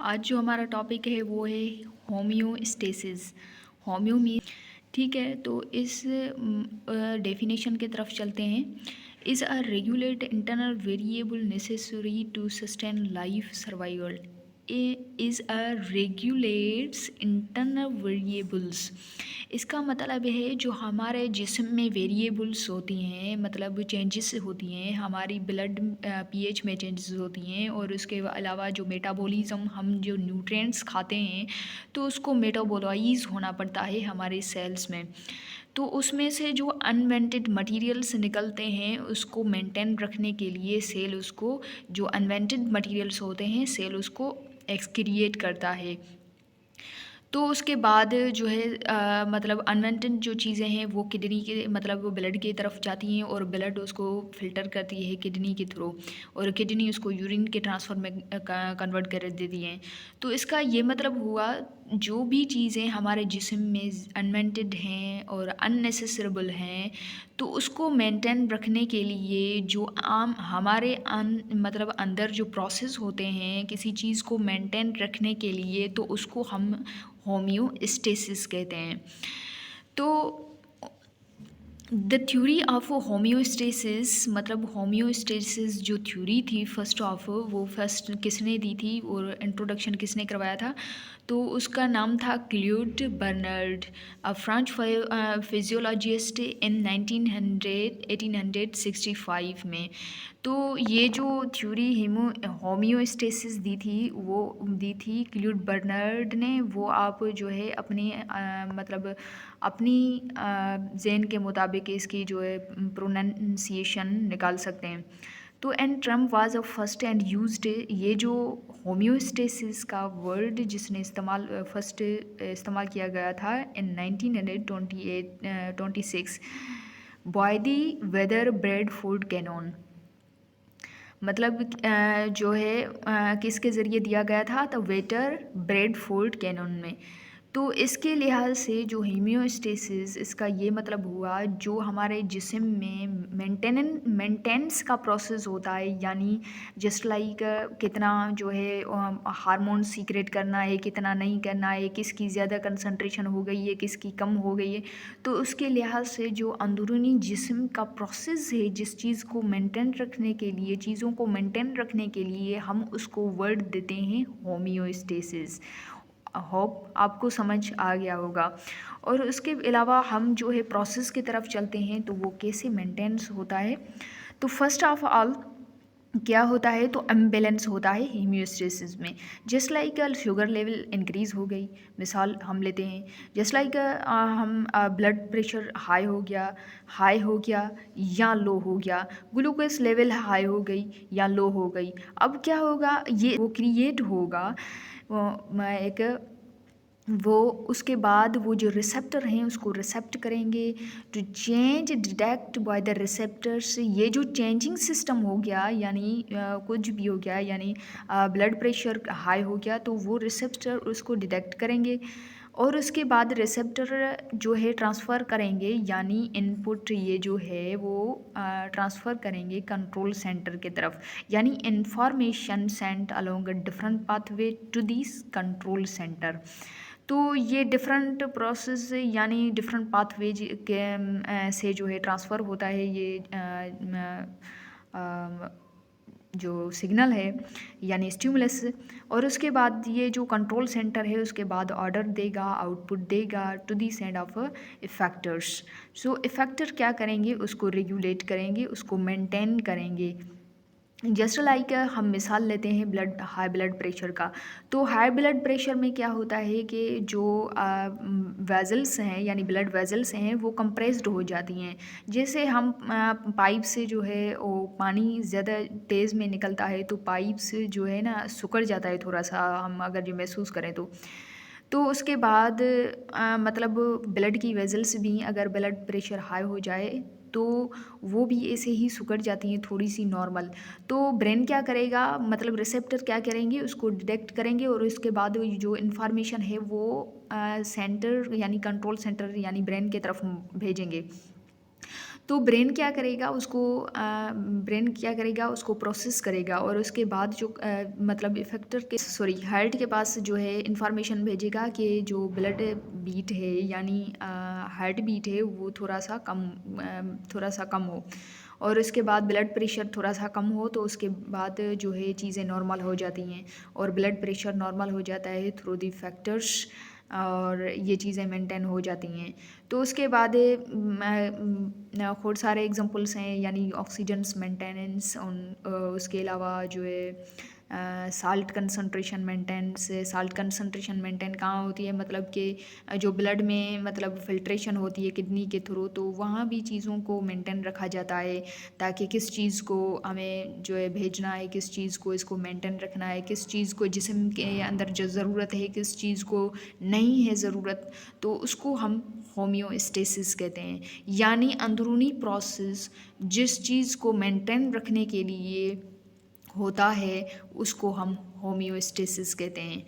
आज जो हमारा टॉपिक है वो है होम्योस्टेसिस। होम्यो मीन ठीक है, तो इस डेफिनेशन की तरफ चलते हैं। Is a regulate internal variable necessary to sustain life survival. Is a regulates internal variables. इसका मतलब है जो हमारे जिस्म में वेरिएबल्स होती हैं, मतलब चेंजेस होती हैं, हमारी ब्लड पीएच में चेंजेस होती हैं, और उसके अलावा जो मेटाबॉलिज्म, हम जो न्यूट्रिएंट्स खाते हैं तो उसको मेटाबोलाइज होना पड़ता है हमारे सेल्स में। तो उसमें से जो अनवेंटेड मटेरियल्स निकलते हैं उसको मेंटेन रखने के लिए सेल उसको, जो अनवेंटेड मटेरियल्स होते हैं सेल उसको एक्सक्रिएट करता है। तो उसके बाद जो है मतलब अनवांटेड जो चीज़ें हैं वो किडनी के, मतलब वो ब्लड की तरफ जाती हैं और ब्लड उसको फ़िल्टर करती है किडनी के थ्रू, और किडनी उसको यूरिन के ट्रांसफर में कन्वर्ट कर देती हैं। तो इसका ये मतलब हुआ, जो भी चीज़ें हमारे जिस्म में अनवांटेड हैं और अननेसेसरेबल हैं, तो उसको मेंटेन रखने के लिए जो आम हमारे मतलब अंदर जो प्रोसेस होते हैं किसी चीज़ को मेंटेन रखने के लिए, तो उसको हम होम्योस्टेसिस कहते हैं। तो द थ्योरी ऑफ होम्योस्टेसिस, मतलब होम्योस्टेसिस जो थ्योरी थी फर्स्ट ऑफ, वो फर्स्ट किसने दी थी और इंट्रोडक्शन किसने करवाया था, तो उसका नाम था Claude Bernard, a French physiologist in 1865 में। तो ये जो थ्योरी होम्योस्टेसिस दी थी वो दी थी क्लूड बर्नर्ड ने। वो आप जो है अपने मतलब अपनी ज़हन के मुताबिक इसकी जो है प्रोनाउंसिएशन निकाल सकते हैं। तो and Trump was a first and used, ये जो होम्योस्टेसिस का वर्ड जिसने फर्स्ट इस्तेमाल किया गया था in 1926 by the weather bread food Cannon. मतलब जो है किसके ज़रिए दिया गया था, तो वेटर ब्रेडफोर्ड कैनन में। तो इसके लिहाज से जो होम्योस्टेसिस, इसका ये मतलब हुआ जो हमारे जिस्म में मेंटेनेंस का प्रोसेस होता है, यानी जस्ट लाइक कितना जो है हार्मोन सीक्रेट करना है, कितना नहीं करना है, किसकी ज़्यादा कंसंट्रेशन हो गई है, किसकी कम हो गई है। तो उसके लिहाज से जो अंदरूनी जिस्म का प्रोसेस है, जिस चीज़ को मेंटेन रखने के लिए, चीज़ों को मेंटेन रखने के लिए हम उसको वर्ड देते हैं होम्योस्टेसिस। होप आपको समझ आ गया होगा। और उसके अलावा हम जो है प्रोसेस की तरफ चलते हैं, तो वो कैसे मेंटेन्स होता है। तो फर्स्ट ऑफ ऑल क्या होता है, तो इम्बैलेंस होता है होम्योस्टेसिस में। Just like sugar level increase हो गई, मिसाल हम लेते हैं, जस्ट लाइक हम ब्लड प्रेशर हाई हो गया या लो हो गया, ग्लूकोज लेवल हाई हो गई या लो हो गई। अब क्या होगा, ये वो क्रिएट होगा एक वो, उसके बाद वो जो रिसेप्टर हैं उसको रिसेप्ट करेंगे to change detect by the receptors. ये जो चेंजिंग सिस्टम हो गया, यानी कुछ भी हो गया, यानी ब्लड प्रेशर हाई हो गया तो वो रिसेप्टर उसको डिटेक्ट करेंगे, और उसके बाद रिसेप्टर जो है ट्रांसफ़र करेंगे, यानी इनपुट ये जो है वो ट्रांसफ़र करेंगे कंट्रोल सेंटर की तरफ, यानी information sent along a different pathway to this control centre. तो ये डिफरेंट प्रोसेस यानी डिफरेंट पाथवेज के से जो है ट्रांसफ़र होता है ये जो सिग्नल है, यानी स्टिमुलस। और उसके बाद ये जो कंट्रोल सेंटर है उसके बाद ऑर्डर देगा, आउटपुट देगा to the send of effectors. So effector क्या करेंगे, उसको रेगुलेट करेंगे, उसको मेंटेन करेंगे। जस्ट लाइक हम मिसाल लेते हैं हाई ब्लड प्रेशर का। तो हाई ब्लड प्रेशर में क्या होता है कि जो वेजल्स हैं, यानी ब्लड वेजल्स हैं, वो कंप्रेस्ड हो जाती हैं। जैसे हम पाइप से जो है वो पानी ज़्यादा तेज़ में निकलता है तो पाइप से जो है ना सिकुड़ जाता है थोड़ा सा, हम अगर जो महसूस करें तो उसके बाद मतलब ब्लड की वेजल्स भी अगर ब्लड प्रेशर हाई हो जाए तो वो भी ऐसे ही सिकुड़ जाती हैं थोड़ी सी नॉर्मल। तो ब्रेन क्या करेगा, मतलब रिसेप्टर क्या करेंगे, उसको डिटेक्ट करेंगे, और उसके बाद जो इन्फॉर्मेशन है वो सेंटर यानी कंट्रोल सेंटर यानी ब्रेन की तरफ भेजेंगे। तो ब्रेन क्या करेगा उसको प्रोसेस करेगा और उसके बाद जो मतलब इफेक्टर के सॉरी हार्ट के पास जो है इंफॉर्मेशन भेजेगा कि जो ब्लड बीट है यानी हार्ट बीट है वो थोड़ा सा कम हो और उसके बाद ब्लड प्रेशर थोड़ा सा कम हो तो उसके बाद जो है चीज़ें नॉर्मल हो जाती हैं और ब्लड प्रेशर नॉर्मल हो जाता है थ्रू दी फैक्टर्स और ये चीज़ें मेंटेन हो जाती हैं। तो उसके बाद बहुत सारे एग्जांपल्स हैं यानी ऑक्सीजन्स मेंटेनेंस उसके अलावा जो है साल्ट कंसंट्रेशन मेंटेन कहाँ होती है मतलब कि जो ब्लड में मतलब फिल्ट्रेशन होती है किडनी के थ्रू तो वहाँ भी चीज़ों को मेंटेन रखा जाता है ताकि किस चीज़ को हमें जो है भेजना है किस चीज़ को इसको मेंटेन रखना है किस चीज़ को जिस्म के अंदर जो ज़रूरत है किस चीज़ को नहीं है ज़रूरत तो उसको हम होम्योस्टेसिस कहते हैं यानी अंदरूनी प्रोसेस जिस चीज़ को मेंटेन रखने के लिए होता है उसको हम होम्योस्टेसिस कहते हैं